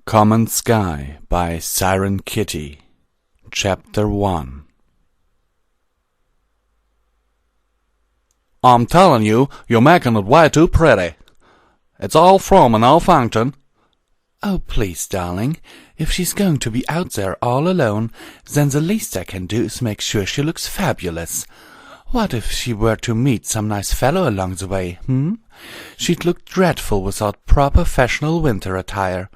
Common Sky by SyrinKitty. Chapter 1. I'm telling you, you're making it way too pretty. It's all form and no function. Oh, please, darling. If she's going to be out there all alone, then the least I can do is make sure she looks fabulous. What if she were to meet some nice fellow along the way, She'd look dreadful without proper fashionable winter attire.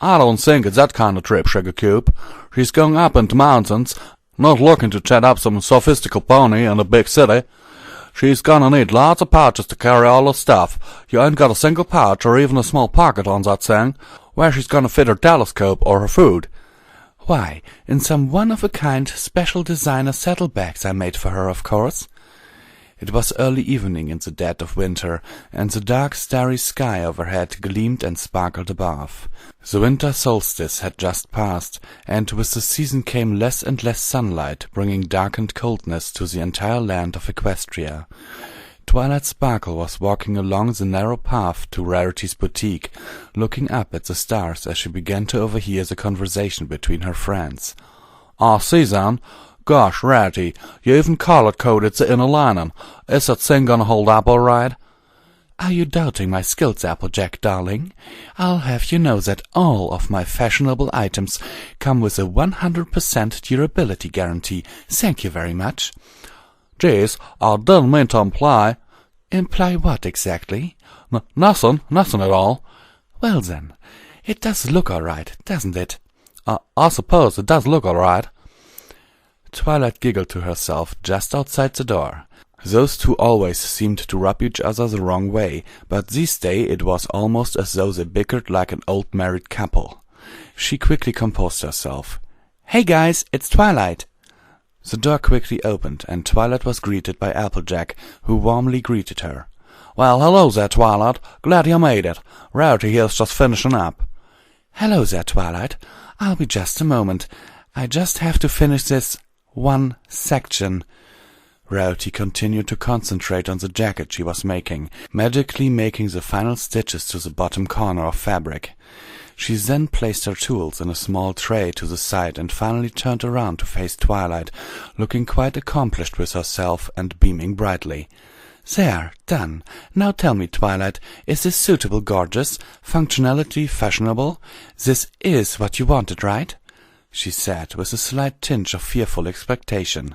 I don't think it's that kind of trip, Sugar Cube. She's going up into mountains, not looking to chat up some sophistical pony in a big city. She's gonna need lots of pouches to carry all her stuff. You ain't got a single pouch or even a small pocket on that thing, where she's gonna fit her telescope or her food. Why, in some one-of-a-kind special designer saddlebags I made for her, of course. It was early evening in the dead of winter, and the dark starry sky overhead gleamed and sparkled above. The winter solstice had just passed, and with the season came less and less sunlight, bringing darkened coldness to the entire land of Equestria. Twilight Sparkle was walking along the narrow path to Rarity's boutique, looking up at the stars as she began to overhear the conversation between her friends. See, then. Gosh, Rarity, you even color-coded the inner lining. Is that thing gonna hold up all right? Are you doubting my skills, Applejack, darling? I'll have you know that all of my fashionable items come with a 100% durability guarantee. Thank you very much. Geez, I didn't mean to imply. Imply what exactly? Nothing at all. Well then, it does look all right, doesn't it? I suppose it does look all right. Twilight giggled to herself just outside the door. Those two always seemed to rub each other the wrong way, but this day it was almost as though they bickered like an old married couple. She quickly composed herself. "Hey guys, it's Twilight!" The door quickly opened, and Twilight was greeted by Applejack, who warmly greeted her. "Well, hello there, Twilight. Glad you made it. Rarity here's just finishing up." "Hello there, Twilight. I'll be just a moment. I just have to finish this one section." Rarity continued to concentrate on the jacket she was making, magically making the final stitches to the bottom corner of fabric. She then placed her tools in a small tray to the side and finally turned around to face Twilight, looking quite accomplished with herself and beaming brightly. "There, done. Now tell me, Twilight, is this suitable, gorgeous, functionality fashionable? This is what you wanted, right?" she said, with a slight tinge of fearful expectation.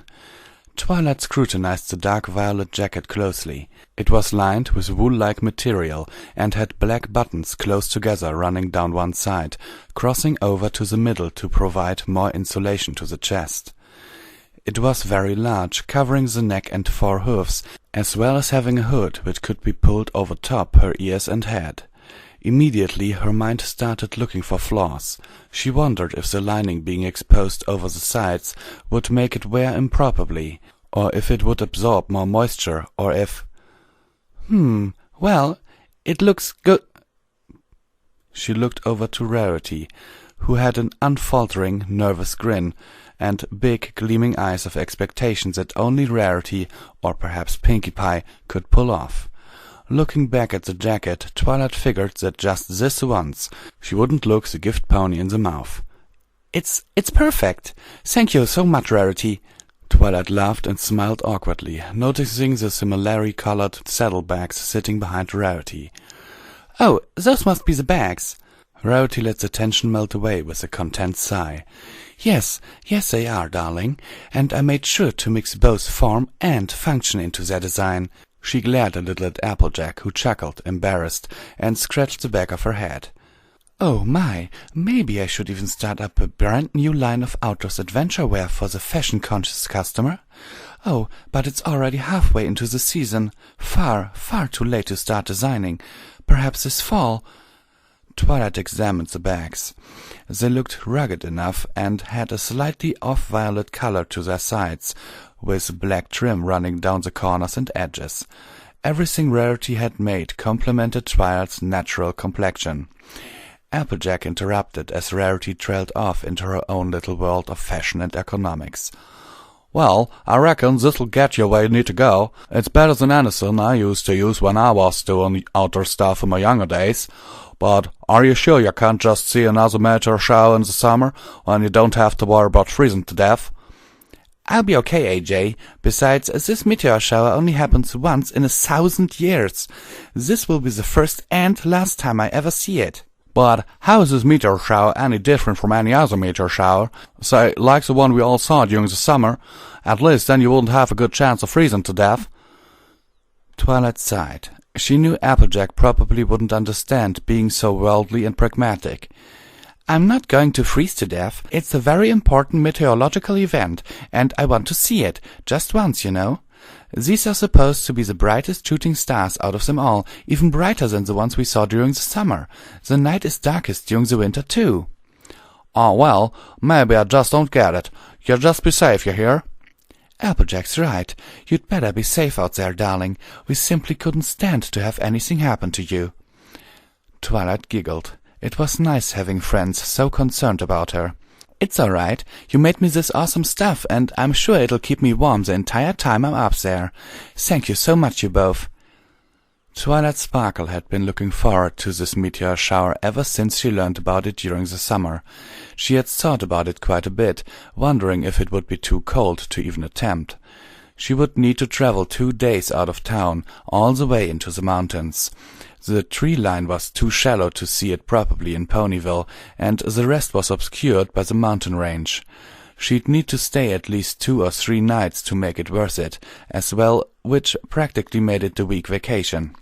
Twilight scrutinized the dark violet jacket closely. It was lined with wool-like material, and had black buttons close together running down one side, crossing over to the middle to provide more insulation to the chest. It was very large, covering the neck and four hooves, as well as having a hood which could be pulled over top her ears and head. Immediately her mind started looking for flaws. She wondered if the lining being exposed over the sides would make it wear improperly, or if it would absorb more moisture, or if— well, it looks good. She looked over to Rarity, who had an unfaltering, nervous grin, and big, gleaming eyes of expectation that only Rarity, or perhaps Pinkie Pie, could pull off. Looking back at the jacket, Twilight figured that just this once she wouldn't look the gift pony in the mouth. It's perfect. Thank you so much, Rarity." Twilight laughed and smiled awkwardly, noticing the similarly-colored saddlebags sitting behind Rarity. "Oh, those must be the bags." Rarity let the tension melt away with a content sigh. Yes, they are, darling, and I made sure to mix both form and function into their design." She glared a little at Applejack, who chuckled, embarrassed, and scratched the back of her head. "Oh my, maybe I should even start up a brand new line of outdoors adventure wear for the fashion-conscious customer. Oh, but it's already halfway into the season. Far, far too late to start designing. Perhaps this fall." Twilight examined the bags. They looked rugged enough, and had a slightly off-violet color to their sides, with black trim running down the corners and edges. Everything Rarity had made complemented Twilight's natural complexion. Applejack interrupted as Rarity trailed off into her own little world of fashion and economics. "Well, I reckon this'll get you where you need to go. It's better than anything I used to use when I was doing outdoor stuff in my younger days. But are you sure you can't just see another meteor shower in the summer when you don't have to worry about freezing to death? I'll be okay, AJ. Besides, this meteor shower only happens once in 1,000 years. This will be the first and last time I ever see it. But how is this meteor shower any different from any other meteor shower? Say, like the one we all saw during the summer. At least then you wouldn't have a good chance of freezing to death. Twilight sighed. She knew Applejack probably wouldn't understand being so worldly and pragmatic. I'm not going to freeze to death. It's a very important meteorological event, and I want to see it, just once, you know. These are supposed to be the brightest shooting stars out of them all, even brighter than the ones we saw during the summer. The night is darkest during the winter, too. Oh, well, maybe I just don't get it. You just be safe, you hear? Applejack's right. You'd better be safe out there, darling. We simply couldn't stand to have anything happen to you. Twilight giggled. It was nice having friends so concerned about her. It's all right. You made me this awesome stuff, and I'm sure it'll keep me warm the entire time I'm up there. Thank you so much, you both. Twilight Sparkle had been looking forward to this meteor shower ever since she learned about it during the summer. She had thought about it quite a bit, wondering if it would be too cold to even attempt. She would need to travel 2 days out of town, all the way into the mountains. The tree line was too shallow to see it properly in Ponyville, and the rest was obscured by the mountain range. She'd need to stay at least 2 or 3 nights to make it worth it, as well, which practically made it a week vacation.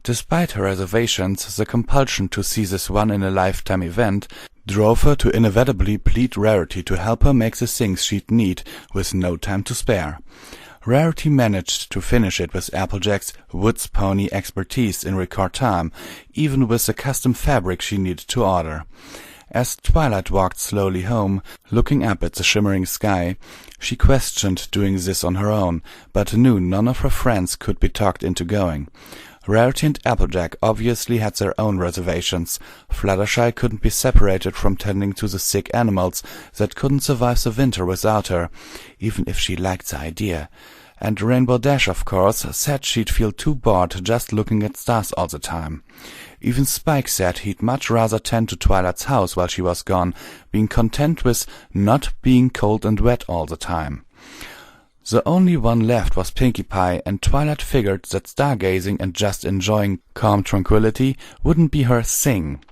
Despite her reservations, the compulsion to see this one-in-a-lifetime event drove her to inevitably plead Rarity to help her make the things she'd need with no time to spare. Rarity managed to finish it with Applejack's woods pony expertise in record time, even with the custom fabric she needed to order. As Twilight walked slowly home, looking up at the shimmering sky, she questioned doing this on her own, but knew none of her friends could be talked into going. Rarity and Applejack obviously had their own reservations. Fluttershy couldn't be separated from tending to the sick animals that couldn't survive the winter without her, even if she liked the idea. And Rainbow Dash, of course, said she'd feel too bored just looking at stars all the time. Even Spike said he'd much rather tend to Twilight's house while she was gone, being content with not being cold and wet all the time. The only one left was Pinkie Pie, and Twilight figured that stargazing and just enjoying calm tranquility wouldn't be her thing.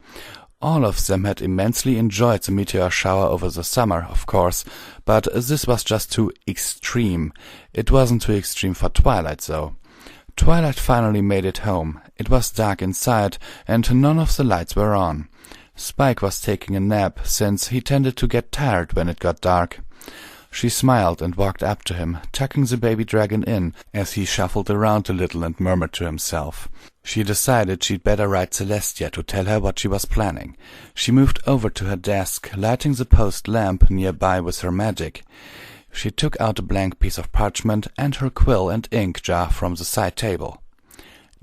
All of them had immensely enjoyed the meteor shower over the summer, of course, but this was just too extreme. It wasn't too extreme for Twilight, though. Twilight finally made it home. It was dark inside, and none of the lights were on. Spike was taking a nap, since he tended to get tired when it got dark. She smiled and walked up to him, tucking the baby dragon in as he shuffled around a little and murmured to himself. She decided she'd better write Celestia to tell her what she was planning. She moved over to her desk, lighting the post lamp nearby with her magic. She took out a blank piece of parchment and her quill and ink jar from the side table.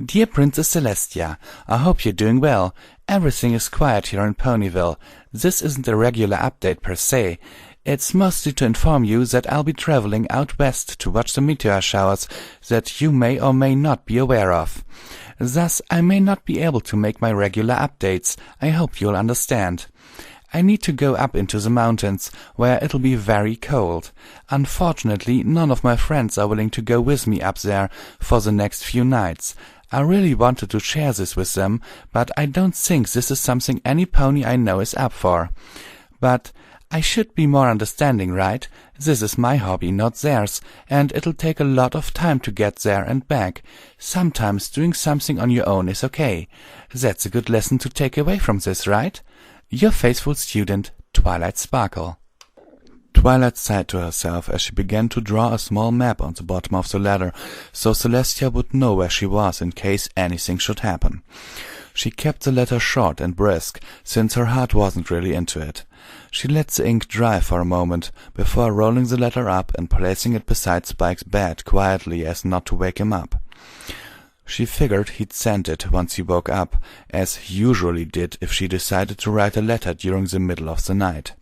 Dear Princess Celestia, I hope you're doing well. Everything is quiet here in Ponyville. This isn't a regular update per se. It's mostly to inform you that I'll be traveling out west to watch the meteor showers that you may or may not be aware of. Thus, I may not be able to make my regular updates. I hope you'll understand. I need to go up into the mountains, where it'll be very cold. Unfortunately, none of my friends are willing to go with me up there for the next few nights. I really wanted to share this with them, but I don't think this is something any pony I know is up for. But I should be more understanding, right? This is my hobby, not theirs, and it'll take a lot of time to get there and back. Sometimes doing something on your own is okay. That's a good lesson to take away from this, right? Your faithful student, Twilight Sparkle. Twilight sighed to herself as she began to draw a small map on the bottom of the ladder, so Celestia would know where she was in case anything should happen. She kept the letter short and brisk, since her heart wasn't really into it. She let the ink dry for a moment, before rolling the letter up and placing it beside Spike's bed quietly as not to wake him up. She figured he'd send it once he woke up, as he usually did if she decided to write a letter during the middle of the night.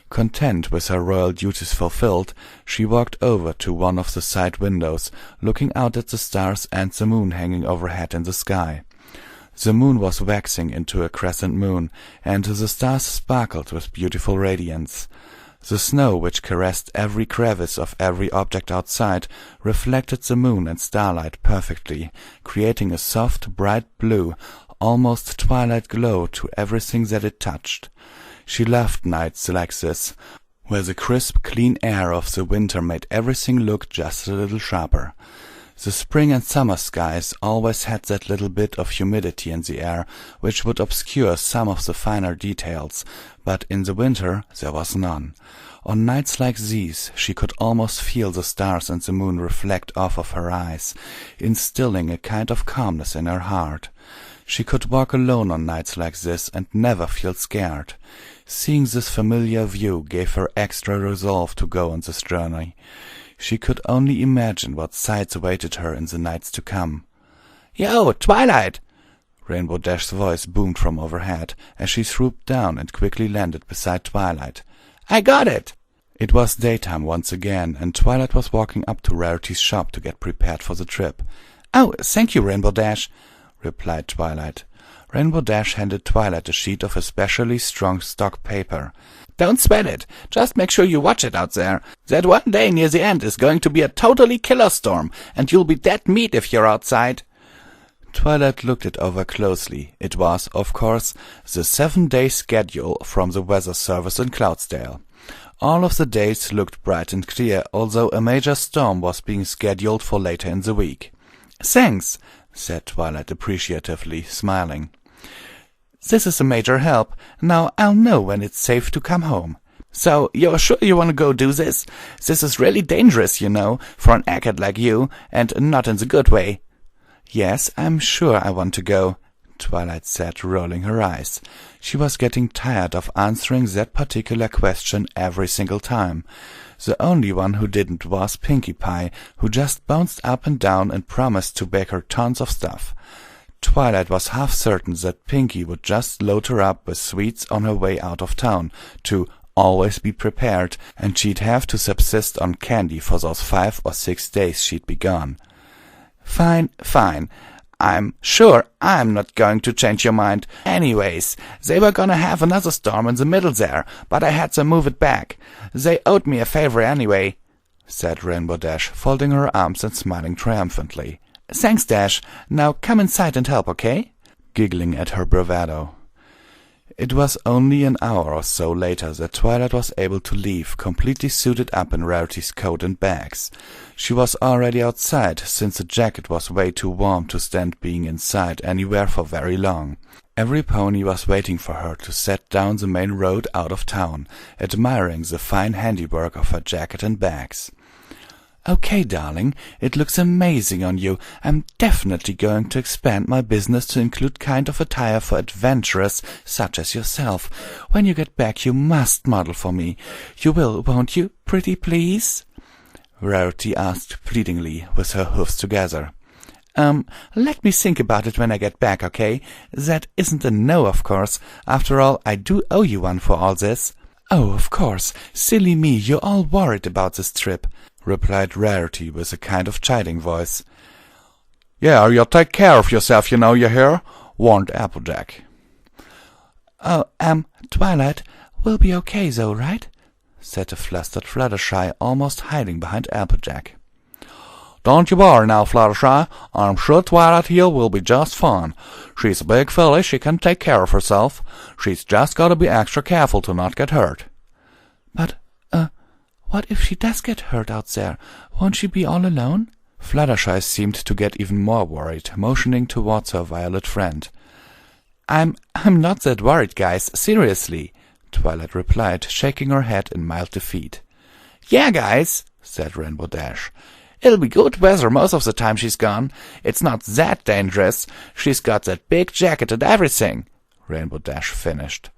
Content with her royal duties fulfilled, she walked over to one of the side windows, looking out at the stars and the moon hanging overhead in the sky. The moon was waxing into a crescent moon, and the stars sparkled with beautiful radiance. The snow, which caressed every crevice of every object outside, reflected the moon and starlight perfectly, creating a soft, bright blue, almost twilight glow to everything that it touched. She loved nights like this, where the crisp, clean air of the winter made everything look just a little sharper. The spring and summer skies always had that little bit of humidity in the air, which would obscure some of the finer details, but in the winter there was none. On nights like these she could almost feel the stars and the moon reflect off of her eyes, instilling a kind of calmness in her heart. She could walk alone on nights like this and never feel scared. Seeing this familiar view gave her extra resolve to go on this journey. She could only imagine what sights awaited her in the nights to come. "Yo, Twilight!" Rainbow Dash's voice boomed from overhead as she swooped down and quickly landed beside Twilight. "I got it!" It was daytime once again, and Twilight was walking up to Rarity's shop to get prepared for the trip. "Oh, thank you, Rainbow Dash," replied Twilight. Rainbow Dash handed Twilight a sheet of especially strong stock paper. "Don't sweat it. Just make sure you watch it out there. That one day near the end is going to be a totally killer storm, and you'll be dead meat if you're outside." Twilight looked it over closely. It was, of course, the 7-day schedule from the weather service in Cloudsdale. All of the days looked bright and clear, although a major storm was being scheduled for later in the week. "Thanks," said Twilight appreciatively, smiling. "This is a major help. Now I'll know when it's safe to come home. So, you're sure you want to go do this? This is really dangerous, you know, for an egghead like you, and not in the good way." "Yes, I'm sure I want to go," Twilight said, rolling her eyes. She was getting tired of answering that particular question every single time. The only one who didn't was Pinkie Pie, who just bounced up and down and promised to bake her tons of stuff. Twilight was half certain that Pinkie would just load her up with sweets on her way out of town, to always be prepared, and she'd have to subsist on candy for those 5 or 6 days she'd be gone. Fine, fine. I'm sure I'm not going to change your mind. Anyways, they were gonna have another storm in the middle there, but I had to move it back. They owed me a favor anyway," said Rainbow Dash, folding her arms and smiling triumphantly. "Thanks, Dash. Now come inside and help, okay?" giggling at her bravado. It was only an hour or so later that Twilight was able to leave, completely suited up in Rarity's coat and bags. She was already outside, since the jacket was way too warm to stand being inside anywhere for very long. Every pony was waiting for her to set down the main road out of town, admiring the fine handiwork of her jacket and bags. "Okay, darling, it looks amazing on you. I'm definitely going to expand my business to include kind of attire for adventurers such as yourself. When you get back, you must model for me. You will, won't you, pretty please?" Rarity asked pleadingly, with her hoofs together. Let me think about it when I get back, okay? That isn't a no, of course. After all, I do owe you one for all this." "Oh, of course. Silly me, you're all worried about this trip," replied Rarity with a kind of chiding voice. "Yeah, you'll take care of yourself, you know, you hear?" warned Applejack. "Oh, Twilight, we'll be okay though, right?" said a flustered Fluttershy, almost hiding behind Applejack. "Don't you worry now, Fluttershy. I'm sure Twilight here will be just fine. She's a big filly, she can take care of herself. She's just got to be extra careful to not get hurt." "But, what if she does get hurt out there? Won't she be all alone?" Fluttershy seemed to get even more worried, motioning towards her violet friend. I'm not that worried, guys. Seriously," Twilight replied, shaking her head in mild defeat. "Yeah, guys," said Rainbow Dash. "It'll be good weather most of the time she's gone. It's not that dangerous. She's got that big jacket and everything," Rainbow Dash finished.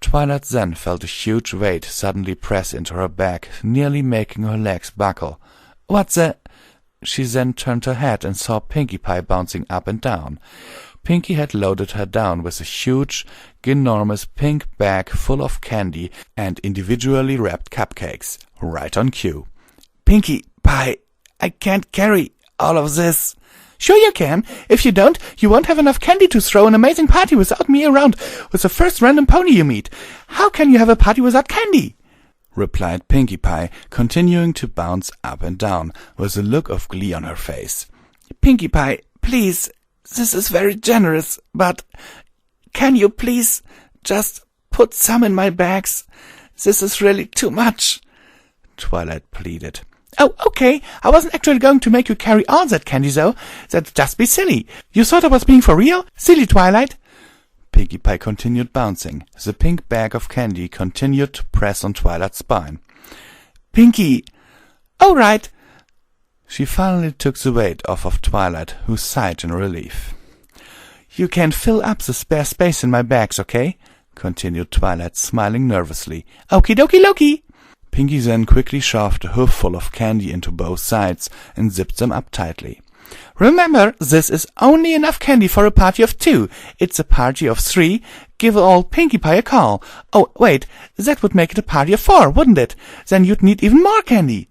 Twilight then felt a huge weight suddenly press into her back, nearly making her legs buckle. "What's the—" She then turned her head and saw Pinkie Pie bouncing up and down. Pinkie had loaded her down with a huge, ginormous pink bag full of candy and individually wrapped cupcakes, right on cue. "Pinkie Pie, I can't carry all of this." Sure you can. If you don't, you won't have enough candy to throw an amazing party without me around with the first random pony you meet. How can you have a party without candy?" replied Pinkie Pie, continuing to bounce up and down with a look of glee on her face. "Pinkie Pie, please, this is very generous, but can you please just put some in my bags? This is really too much," Twilight pleaded. "Oh, okay. I wasn't actually going to make you carry all that candy, though. That'd just be silly. You thought I was being for real? Silly Twilight." Pinkie Pie continued bouncing. The pink bag of candy continued to press on Twilight's spine. "Pinkie, all right." She finally took the weight off of Twilight, who sighed in relief. "You can fill up the spare space in my bags, okay?" continued Twilight, smiling nervously. "Okie dokie Loki." Pinkie then quickly shoved a hoof full of candy into both sides and zipped them up tightly. "Remember, this is only enough candy for a party of 2. It's a party of 3. Give old Pinkie Pie a call. Oh, wait, that would make it a party of 4, wouldn't it? Then you'd need even more candy."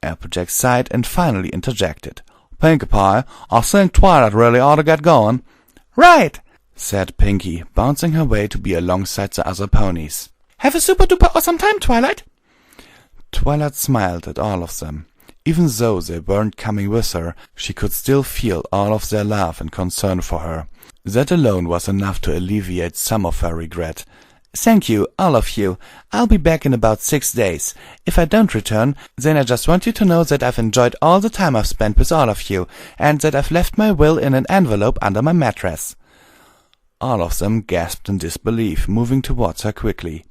Applejack sighed and finally interjected. "Pinkie Pie, I think Twilight really ought to get going." "Right," said Pinkie, bouncing her way to be alongside the other ponies. "Have a super-duper awesome time, Twilight." Twilight smiled at all of them. Even though they weren't coming with her, she could still feel all of their love and concern for her. That alone was enough to alleviate some of her regret. "Thank you, all of you. I'll be back in about 6 days. If I don't return, then I just want you to know that I've enjoyed all the time I've spent with all of you, and that I've left my will in an envelope under my mattress." All of them gasped in disbelief, moving towards her quickly.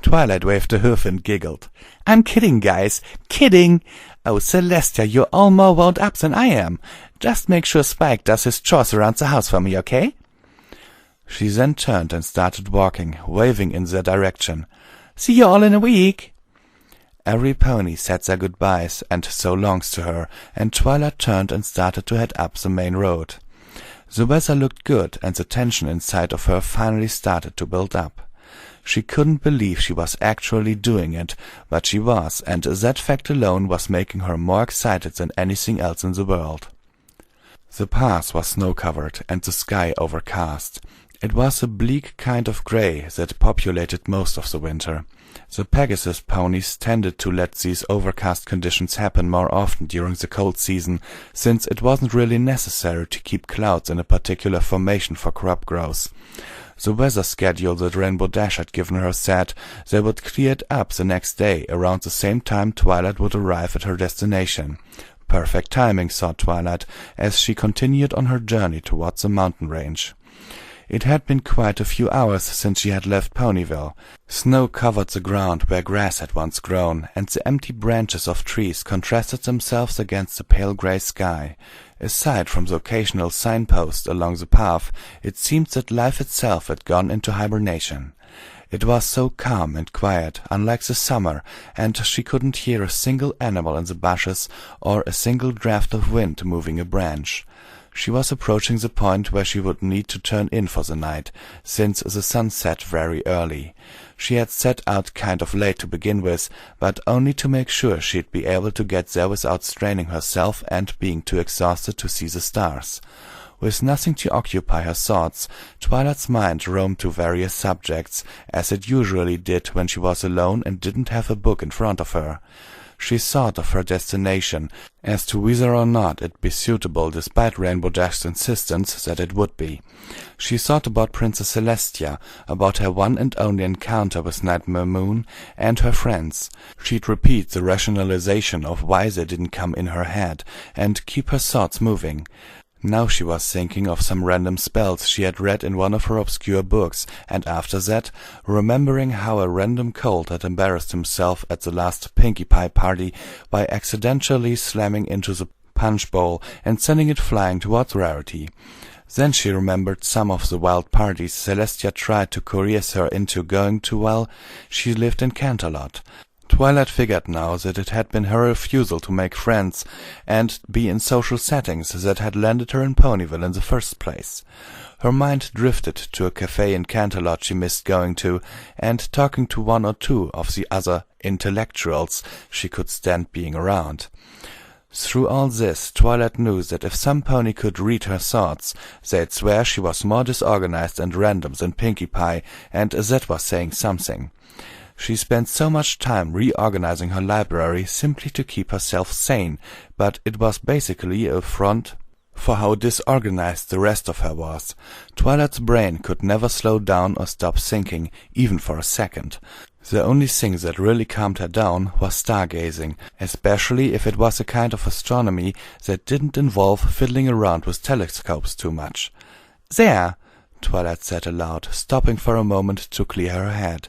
Twilight waved a hoof and giggled. "I'm kidding, guys. Kidding. Oh, Celestia, you're all more wound up than I am. Just make sure Spike does his chores around the house for me, okay?" She then turned and started walking, waving in their direction. "See you all in a week." Every pony said their goodbyes and so longs to her, and Twilight turned and started to head up the main road. The weather looked good, and the tension inside of her finally started to build up. She couldn't believe she was actually doing it, but she was, and that fact alone was making her more excited than anything else in the world. The path was snow-covered and the sky overcast. It was a bleak kind of gray that populated most of the winter. The Pegasus ponies tended to let these overcast conditions happen more often during the cold season, since it wasn't really necessary to keep clouds in a particular formation for crop growth. The weather schedule that Rainbow Dash had given her said they would clear it up the next day around the same time Twilight would arrive at her destination. Perfect timing, thought Twilight, as she continued on her journey towards the mountain range. It had been quite a few hours since she had left Ponyville. Snow covered the ground where grass had once grown, and the empty branches of trees contrasted themselves against the pale grey sky. Aside from the occasional signpost along the path, it seemed that life itself had gone into hibernation. It was so calm and quiet, unlike the summer, and she couldn't hear a single animal in the bushes or a single draught of wind moving a branch. She was approaching the point where she would need to turn in for the night, since the sun set very early. She had set out kind of late to begin with, but only to make sure she'd be able to get there without straining herself and being too exhausted to see the stars. With nothing to occupy her thoughts, Twilight's mind roamed to various subjects, as it usually did when she was alone and didn't have a book in front of her. She thought of her destination, as to whether or not it'd be suitable despite Rainbow Dash's insistence that it would be. She thought about Princess Celestia, about her one and only encounter with Nightmare Moon, and her friends. She'd repeat the rationalization of why they didn't come in her head, and keep her thoughts moving. Now she was thinking of some random spells she had read in one of her obscure books, and after that, remembering how a random colt had embarrassed himself at the last Pinkie Pie party by accidentally slamming into the punch bowl and sending it flying towards Rarity. Then she remembered some of the wild parties Celestia tried to coerce her into going to while she lived in Canterlot. Twilight figured now that it had been her refusal to make friends and be in social settings that had landed her in Ponyville in the first place. Her mind drifted to a cafe in Canterlot she missed going to, and talking to one or two of the other intellectuals she could stand being around. Through all this, Twilight knew that if some pony could read her thoughts, they'd swear she was more disorganized and random than Pinkie Pie, and that was saying something. She spent so much time reorganizing her library simply to keep herself sane, but it was basically a front for how disorganized the rest of her was. Twilight's brain could never slow down or stop thinking, even for a second. The only thing that really calmed her down was stargazing, especially if it was a kind of astronomy that didn't involve fiddling around with telescopes too much. "There!" Twilight said aloud, stopping for a moment to clear her head.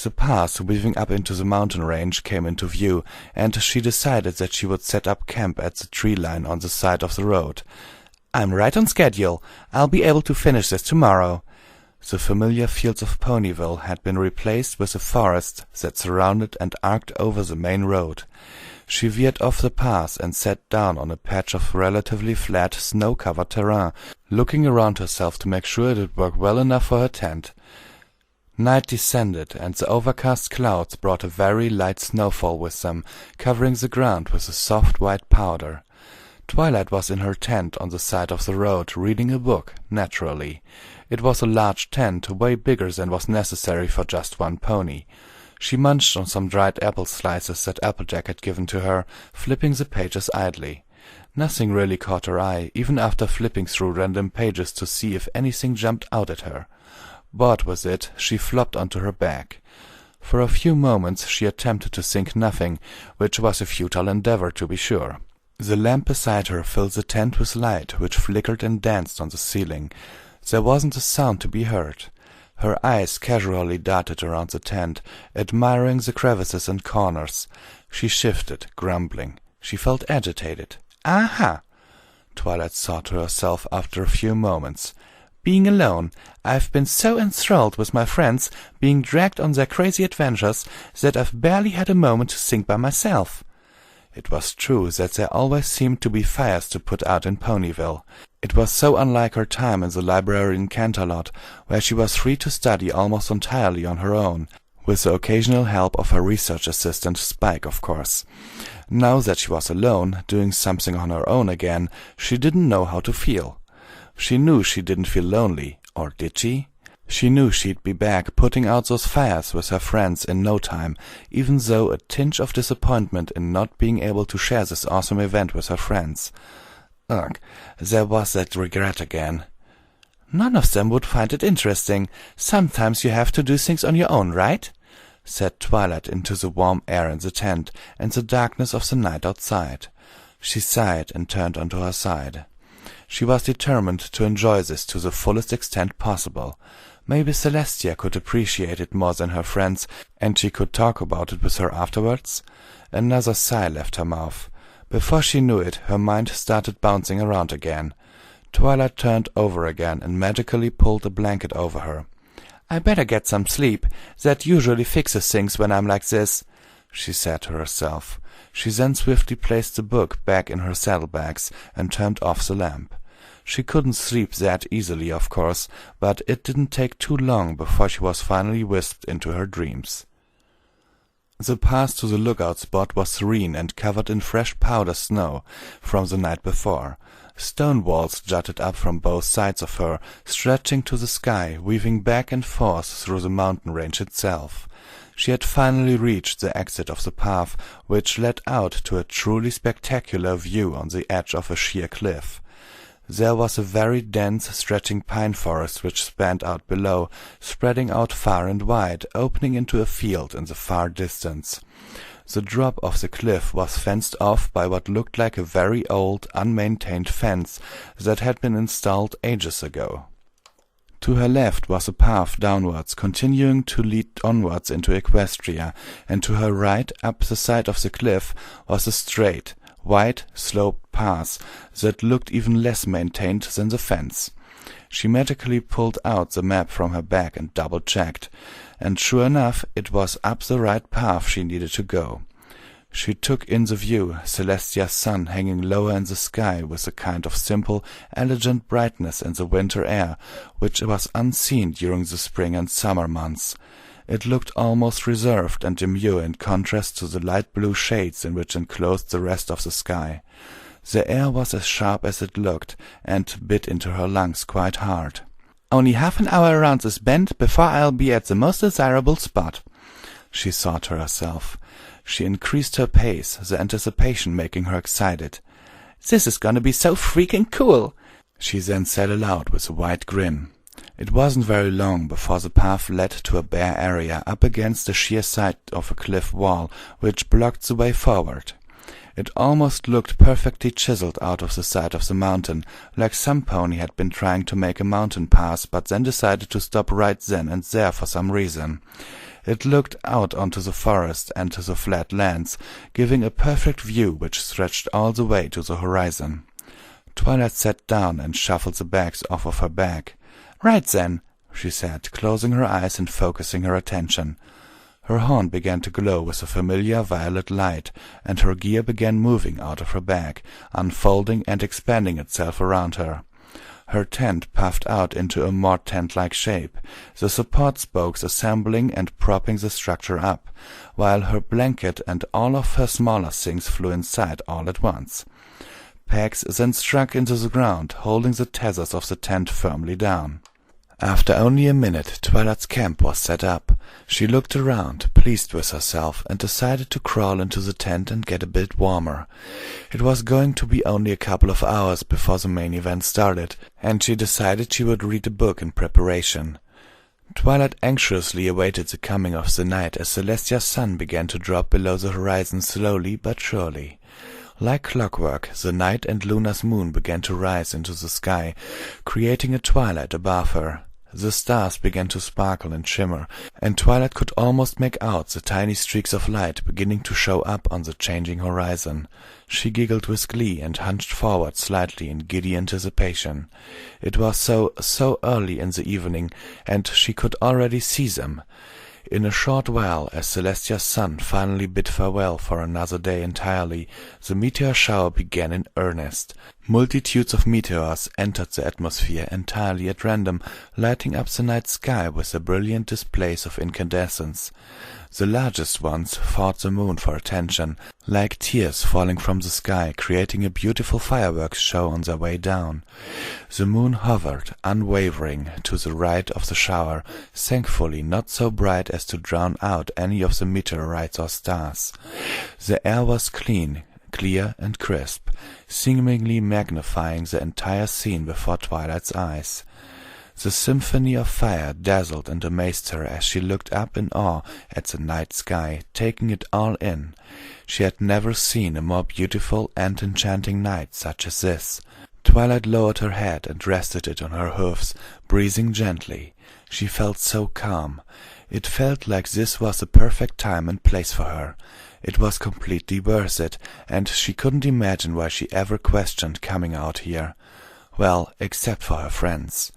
The path weaving up into the mountain range came into view, and she decided that she would set up camp at the tree line on the side of the road. "I'm right on schedule. I'll be able to finish this tomorrow." The familiar fields of Ponyville had been replaced with a forest that surrounded and arced over the main road. She veered off the path and sat down on a patch of relatively flat, snow-covered terrain, looking around herself to make sure it would work well enough for her tent. Night descended, and the overcast clouds brought a very light snowfall with them, covering the ground with a soft white powder. Twilight was in her tent on the side of the road, reading a book, naturally. It was a large tent, way bigger than was necessary for just one pony. She munched on some dried apple slices that Applejack had given to her, flipping the pages idly. Nothing really caught her eye, even after flipping through random pages to see if anything jumped out at her. Bored with it, she flopped onto her back. For a few moments she attempted to think nothing, which was a futile endeavor, to be sure. The lamp beside her filled the tent with light, which flickered and danced on the ceiling. There wasn't a sound to be heard. Her eyes casually darted around the tent, admiring the crevices and corners. She shifted, grumbling. She felt agitated. "Aha!" Twilight thought to herself after a few moments. "Being alone. I've been so enthralled with my friends, being dragged on their crazy adventures, that I've barely had a moment to think by myself." It was true that there always seemed to be fires to put out in Ponyville. It was so unlike her time in the library in Canterlot, where she was free to study almost entirely on her own, with the occasional help of her research assistant, Spike, of course. Now that she was alone, doing something on her own again, she didn't know how to feel. She knew she didn't feel lonely, or did she? She knew she'd be back putting out those fires with her friends in no time, even though a tinge of disappointment in not being able to share this awesome event with her friends. Ugh, there was that regret again. "None of them would find it interesting. Sometimes you have to do things on your own, right?" said Twilight into the warm air in the tent and the darkness of the night outside. She sighed and turned onto her side. She was determined to enjoy this to the fullest extent possible. Maybe Celestia could appreciate it more than her friends, and she could talk about it with her afterwards. Another sigh left her mouth. Before she knew it, her mind started bouncing around again. Twilight turned over again and magically pulled a blanket over her. "I better get some sleep. That usually fixes things when I'm like this," she said to herself. She then swiftly placed the book back in her saddlebags and turned off the lamp. She couldn't sleep that easily, of course, but it didn't take too long before she was finally whisked into her dreams. The path to the lookout spot was serene and covered in fresh powder snow from the night before. Stone walls jutted up from both sides of her, stretching to the sky, weaving back and forth through the mountain range itself. She had finally reached the exit of the path, which led out to a truly spectacular view on the edge of a sheer cliff. There was a very dense, stretching pine forest which spanned out below, spreading out far and wide, opening into a field in the far distance. The drop of the cliff was fenced off by what looked like a very old, unmaintained fence that had been installed ages ago. To her left was a path downwards, continuing to lead onwards into Equestria, and to her right, up the side of the cliff, was a straight, wide, sloped path that looked even less maintained than the fence. She magically pulled out the map from her bag and double-checked, and sure enough it was up the right path she needed to go. She took in the view, Celestia's sun hanging lower in the sky with a kind of simple, elegant brightness in the winter air, which was unseen during the spring and summer months. It looked almost reserved and demure in contrast to the light blue shades in which enclosed the rest of the sky. The air was as sharp as it looked, and bit into her lungs quite hard. "Only half an hour around this bend before I'll be at the most desirable spot," she thought to herself. She increased her pace, the anticipation making her excited. "This is gonna be so freaking cool," she then said aloud with a wide grin. It wasn't very long before the path led to a bare area up against the sheer side of a cliff wall which blocked the way forward. It almost looked perfectly chiseled out of the side of the mountain, like some pony had been trying to make a mountain pass but then decided to stop right then and there for some reason. It looked out onto the forest and to the flat lands, giving a perfect view which stretched all the way to the horizon. Twilight sat down and shuffled the bags off of her back. "Right then," she said, closing her eyes and focusing her attention. Her horn began to glow with a familiar violet light, and her gear began moving out of her bag, unfolding and expanding itself around her. Her tent puffed out into a more tent-like shape, the support spokes assembling and propping the structure up, while her blanket and all of her smaller things flew inside all at once. Pegs then struck into the ground, holding the tethers of the tent firmly down. After only a minute, Twilight's camp was set up. She looked around, pleased with herself, and decided to crawl into the tent and get a bit warmer. It was going to be only a couple of hours before the main event started, and she decided she would read a book in preparation. Twilight anxiously awaited the coming of the night as Celestia's sun began to drop below the horizon slowly but surely. Like clockwork, the night and Luna's moon began to rise into the sky, creating a twilight above her. The stars began to sparkle and shimmer, and Twilight could almost make out the tiny streaks of light beginning to show up on the changing horizon. She giggled with glee and hunched forward slightly in giddy anticipation. It was so early in the evening, and she could already see them. In a short while, as Celestia's sun finally bid farewell for another day entirely, the meteor shower began in earnest. Multitudes of meteors entered the atmosphere entirely at random, lighting up the night sky with their brilliant displays of incandescence. The largest ones fought the moon for attention, like tears falling from the sky, creating a beautiful fireworks show on their way down. The moon hovered, unwavering, to the right of the shower, thankfully not so bright as to drown out any of the meteorites or stars. The air was clean, clear and crisp, seemingly magnifying the entire scene before Twilight's eyes. The symphony of fire dazzled and amazed her as she looked up in awe at the night sky, taking it all in. She had never seen a more beautiful and enchanting night such as this. Twilight lowered her head and rested it on her hoofs, breathing gently. She felt so calm. It felt like this was the perfect time and place for her. It was completely worth it, and she couldn't imagine why she ever questioned coming out here. Well, except for her friends.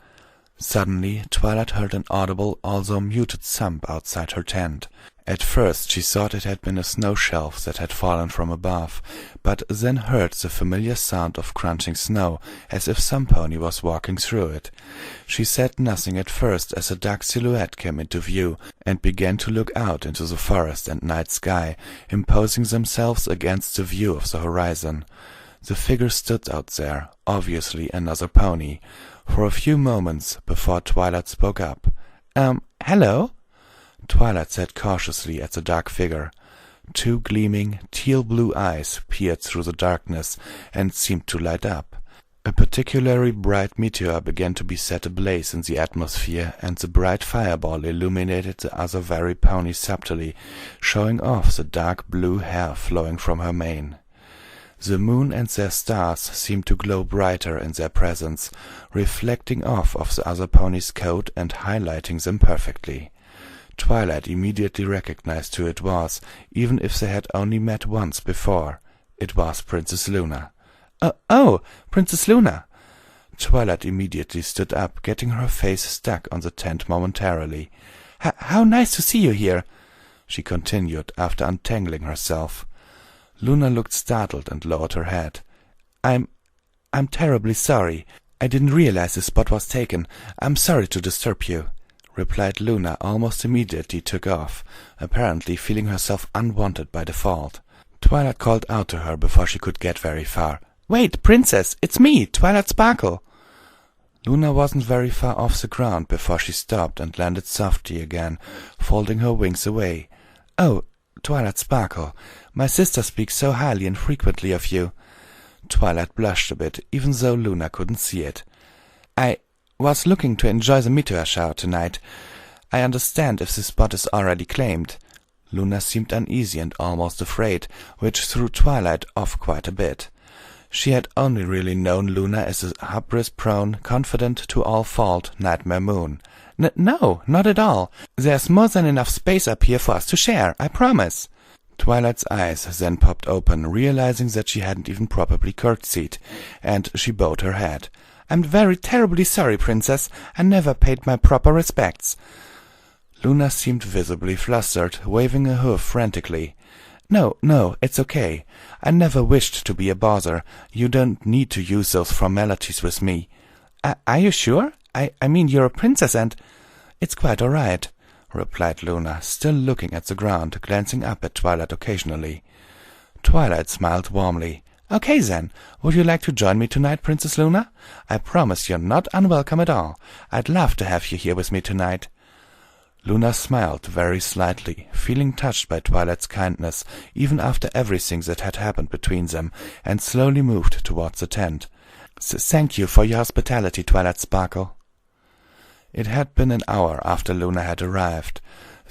Suddenly, Twilight heard an audible, although muted thump outside her tent. At first she thought it had been a snow shelf that had fallen from above, but then heard the familiar sound of crunching snow, as if some pony was walking through it. She said nothing at first as a dark silhouette came into view, and began to look out into the forest and night sky, imposing themselves against the view of the horizon. The figure stood out there, obviously another pony, for a few moments before Twilight spoke up. Hello?" Twilight said cautiously at the dark figure. Two gleaming, teal-blue eyes peered through the darkness and seemed to light up. A particularly bright meteor began to be set ablaze in the atmosphere, and the bright fireball illuminated the other very pony subtly, showing off the dark blue hair flowing from her mane. The moon and their stars seemed to glow brighter in their presence, reflecting off of the other pony's coat and highlighting them perfectly. Twilight immediately recognized who it was, even if they had only met once before. It was Princess Luna. Oh, Princess Luna!" Twilight immediately stood up, getting her face stuck on the tent momentarily. How nice to see you here," she continued, after untangling herself. Luna looked startled and lowered her head. I'm terribly sorry. I didn't realize the spot was taken. I'm sorry to disturb you." replied Luna, almost immediately took off, apparently feeling herself unwanted by default. Twilight called out to her before she could get very far. "Wait, Princess, it's me, Twilight Sparkle." Luna wasn't very far off the ground before she stopped and landed softly again, folding her wings away. "Oh, Twilight Sparkle, my sister speaks so highly and frequently of you." Twilight blushed a bit, even though Luna couldn't see it. "I was looking to enjoy the meteor shower tonight. I understand if the spot is already claimed." Luna seemed uneasy and almost afraid, which threw Twilight off quite a bit. She had only really known Luna as a hubris-prone, confident-to-all-fault nightmare moon. No, not at all. There's more than enough space up here for us to share, I promise." Twilight's eyes then popped open, realizing that she hadn't even properly curtsied, and she bowed her head. "I'm very terribly sorry, Princess. I never paid my proper respects." Luna seemed visibly flustered, waving a hoof frantically. No, it's okay. I never wished to be a bother. You don't need to use those formalities with me." Are you sure? I mean, you're a princess and—" "It's quite all right," replied Luna, still looking at the ground, glancing up at Twilight occasionally. Twilight smiled warmly. "Okay, then. Would you like to join me tonight, Princess Luna? I promise you're not unwelcome at all. I'd love to have you here with me tonight." Luna smiled very slightly, feeling touched by Twilight's kindness, even after everything that had happened between them, and slowly moved towards the tent. "Thank you for your hospitality, Twilight Sparkle." It had been an hour after Luna had arrived.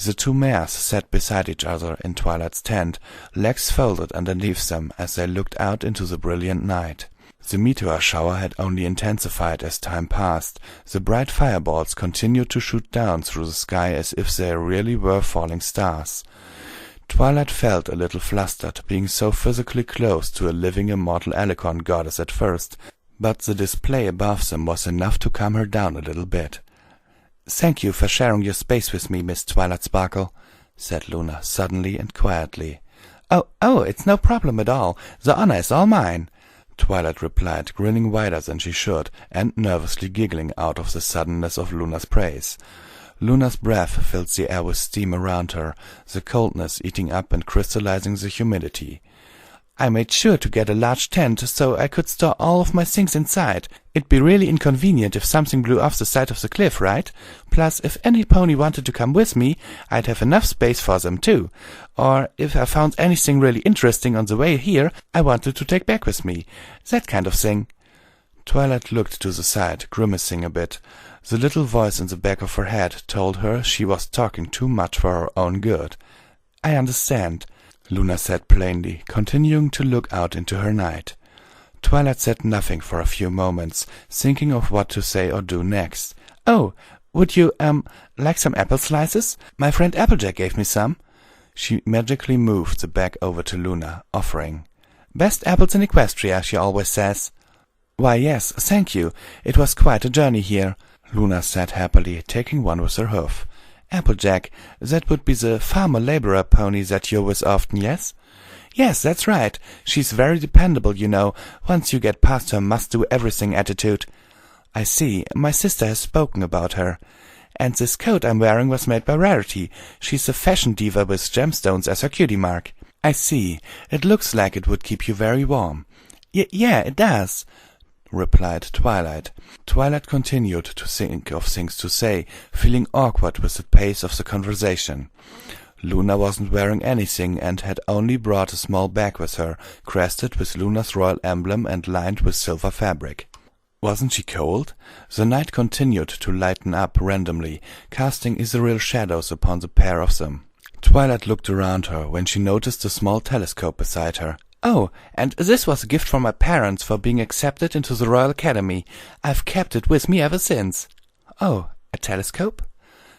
The two mares sat beside each other in Twilight's tent, legs folded underneath them as they looked out into the brilliant night. The meteor shower had only intensified as time passed. The bright fireballs continued to shoot down through the sky as if they really were falling stars. Twilight felt a little flustered, being so physically close to a living immortal alicorn goddess at first, but the display above them was enough to calm her down a little bit. "Thank you for sharing your space with me, Miss Twilight Sparkle," said Luna, suddenly and quietly. Oh, it's no problem at all. The honor is all mine," Twilight replied, grinning wider than she should, and nervously giggling out of the suddenness of Luna's praise. Luna's breath filled the air with steam around her, the coldness eating up and crystallizing the humidity. "I made sure to get a large tent so I could store all of my things inside. It'd be really inconvenient if something blew off the side of the cliff, right? Plus, if any pony wanted to come with me, I'd have enough space for them too. Or, if I found anything really interesting on the way here, I wanted to take back with me. That kind of thing." Twilight looked to the side, grimacing a bit. The little voice in the back of her head told her she was talking too much for her own good. "I understand," Luna said plainly, continuing to look out into her night. Twilight said nothing for a few moments, thinking of what to say or do next. "Oh, would you, like some apple slices? My friend Applejack gave me some." She magically moved the bag over to Luna, offering. "Best apples in Equestria, she always says." "Why, yes, thank you. It was quite a journey here," Luna said happily, taking one with her hoof. "Applejack, that would be the farmer-laborer pony that you're with often, yes?" "Yes, that's right. She's very dependable, you know, once you get past her must-do-everything attitude." "I see. My sister has spoken about her. And this coat I'm wearing was made by Rarity. She's a fashion diva with gemstones as her cutie mark." "I see. It looks like it would keep you very warm." Yeah, it does," replied Twilight. Twilight continued to think of things to say, feeling awkward with the pace of the conversation. Luna wasn't wearing anything and had only brought a small bag with her, crested with Luna's royal emblem and lined with silver fabric. Wasn't she cold? The night continued to lighten up randomly, casting ethereal shadows upon the pair of them. Twilight looked around her when she noticed a small telescope beside her. "Oh, and this was a gift from my parents for being accepted into the Royal Academy. I've kept it with me ever since." "Oh, a telescope?"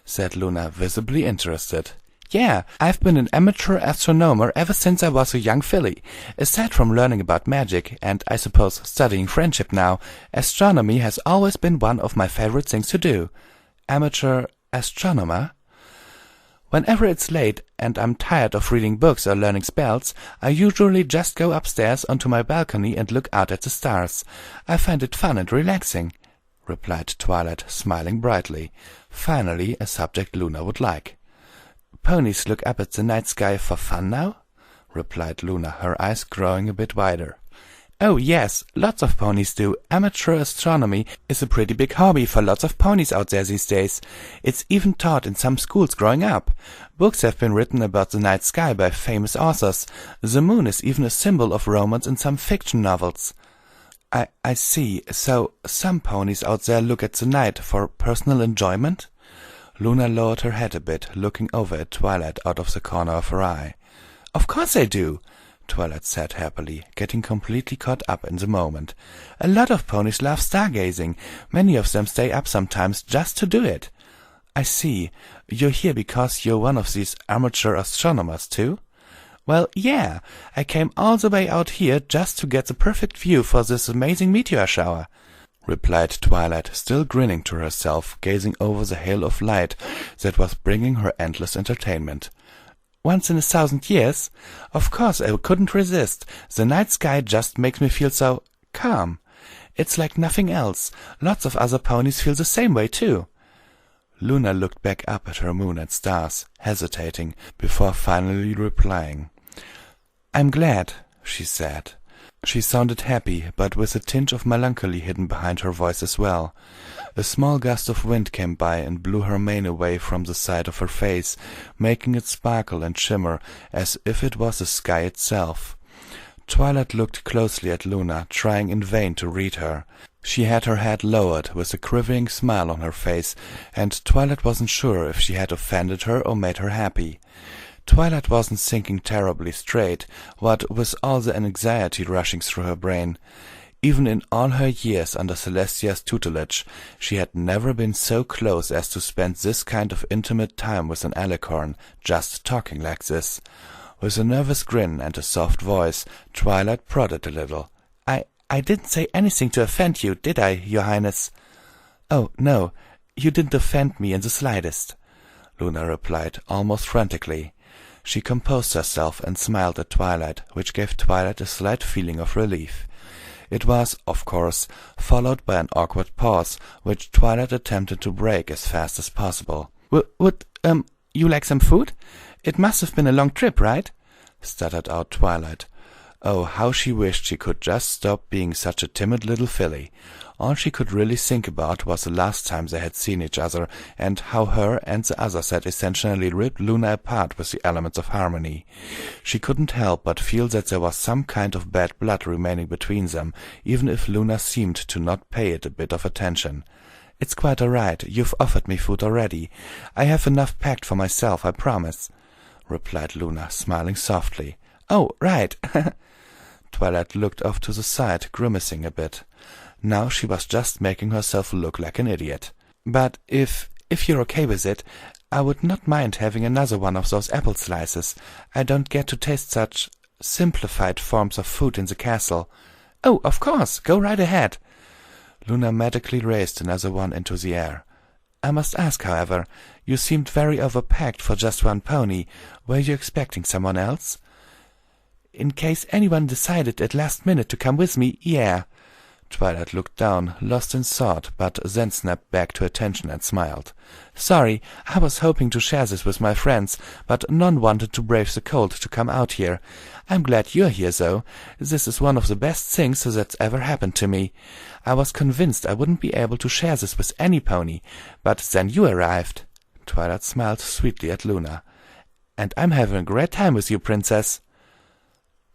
said Luna, visibly interested. "Yeah, I've been an amateur astronomer ever since I was a young filly. Aside from learning about magic, and I suppose studying friendship now, astronomy has always been one of my favorite things to do." "Amateur astronomer?" "Whenever it's late and I'm tired of reading books or learning spells, I usually just go upstairs onto my balcony and look out at the stars. I find it fun and relaxing," replied Twilight, smiling brightly. Finally, a subject Luna would like. Ponies look up at the night sky for fun now? Replied Luna, her eyes growing a bit wider. Oh yes, lots of ponies do. Amateur astronomy is a pretty big hobby for lots of ponies out there these days. It's even taught in some schools growing up. Books have been written about the night sky by famous authors. The moon is even a symbol of romance in some fiction novels. I see. So some ponies out there look at the night for personal enjoyment? Luna lowered her head a bit, looking over at Twilight out of the corner of her eye. Of course they do, Twilight said happily, getting completely caught up in the moment. A lot of ponies love stargazing. Many of them stay up sometimes just to do it. I see. You're here because you're one of these amateur astronomers, too? Well, yeah. I came all the way out here just to get the perfect view for this amazing meteor shower, replied Twilight, still grinning to herself, gazing over the hail of light that was bringing her endless entertainment. Once in 1,000 years? Of course I couldn't resist. The night sky just makes me feel so calm. It's like nothing else. Lots of other ponies feel the same way, too. Luna looked back up at her moon and stars, hesitating, before finally replying. I'm glad, she said. She sounded happy, but with a tinge of melancholy hidden behind her voice as well. A small gust of wind came by and blew her mane away from the side of her face, making it sparkle and shimmer as if it was the sky itself. Twilight looked closely at Luna, trying in vain to read her. She had her head lowered, with a quivering smile on her face, and Twilight wasn't sure if she had offended her or made her happy. Twilight wasn't thinking terribly straight, what with all the anxiety rushing through her brain. Even in all her years under Celestia's tutelage, she had never been so close as to spend this kind of intimate time with an alicorn, just talking like this. With a nervous grin and a soft voice, Twilight prodded a little. I didn't say anything to offend you, did I, Your Highness? Oh, no, you didn't offend me in the slightest, Luna replied, almost frantically. She composed herself and smiled at Twilight, which gave Twilight a slight feeling of relief. It was, of course, followed by an awkward pause, which Twilight attempted to break as fast as possible. Would you like some food? It must have been a long trip, right? Stuttered out Twilight. Oh, how she wished she could just stop being such a timid little filly. All she could really think about was the last time they had seen each other, and how her and the others had essentially ripped Luna apart with the elements of harmony. She couldn't help but feel that there was some kind of bad blood remaining between them, even if Luna seemed to not pay it a bit of attention. It's quite all right. You've offered me food already. I have enough packed for myself, I promise, replied Luna, smiling softly. Oh, right. Twilight looked off to the side, grimacing a bit. Now she was just making herself look like an idiot. But if you're okay with it, I would not mind having another one of those apple slices. I don't get to taste such simplified forms of food in the castle. Oh, of course, go right ahead. Luna medically raised another one into the air. I must ask, however, you seemed very overpacked for just one pony. Were you expecting someone else? In case anyone decided at last minute to come with me, yeah. Twilight looked down, lost in thought, but then snapped back to attention and smiled. Sorry, I was hoping to share this with my friends, but none wanted to brave the cold to come out here. I'm glad you're here, though. This is one of the best things that's ever happened to me. I was convinced I wouldn't be able to share this with any pony, but then you arrived. Twilight smiled sweetly at Luna. And I'm having a great time with you, Princess.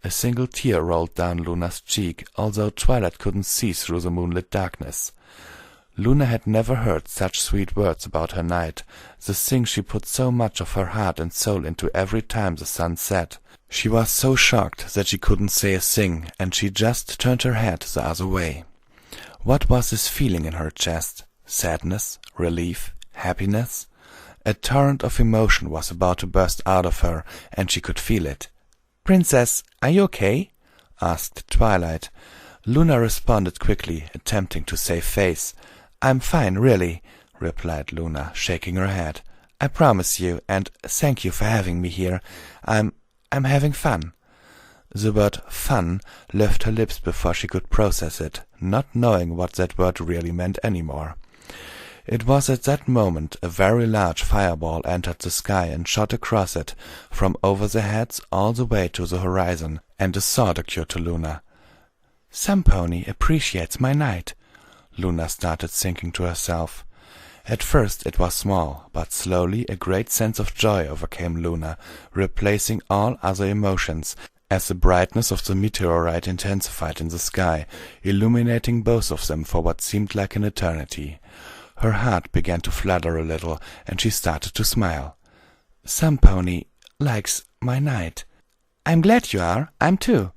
A single tear rolled down Luna's cheek, although Twilight couldn't see through the moonlit darkness. Luna had never heard such sweet words about her knight, the thing she put so much of her heart and soul into every time the sun set. She was so shocked that she couldn't say a thing, and she just turned her head the other way. What was this feeling in her chest? Sadness? Relief? Happiness? A torrent of emotion was about to burst out of her, and she could feel it. Princess, are you okay? Asked Twilight. Luna responded quickly, attempting to save face. I'm fine, really, replied Luna, shaking her head. I promise you, and thank you for having me here. I'm having fun. The word fun left her lips before she could process it, not knowing what that word really meant anymore. It was at that moment a very large fireball entered the sky and shot across it, from over their heads all the way to the horizon, and a thought occurred to Luna. "Some pony appreciates my night," Luna started thinking to herself. At first it was small, but slowly a great sense of joy overcame Luna, replacing all other emotions, as the brightness of the meteorite intensified in the sky, illuminating both of them for what seemed like an eternity. Her heart began to flutter a little, and she started to smile. "Some pony likes my night." "I'm glad you are. I'm too,"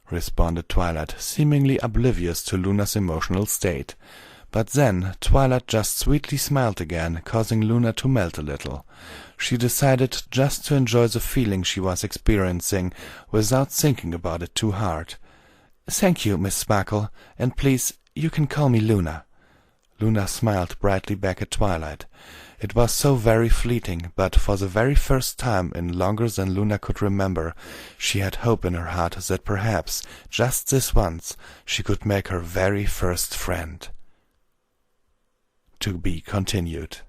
responded Twilight, seemingly oblivious to Luna's emotional state. But then Twilight just sweetly smiled again, causing Luna to melt a little. She decided just to enjoy the feeling she was experiencing without thinking about it too hard. "Thank you, Miss Sparkle, and please, you can call me Luna." Luna smiled brightly back at Twilight. It was so very fleeting, but for the very first time in longer than Luna could remember, she had hope in her heart that perhaps, just this once, she could make her very first friend. To be continued.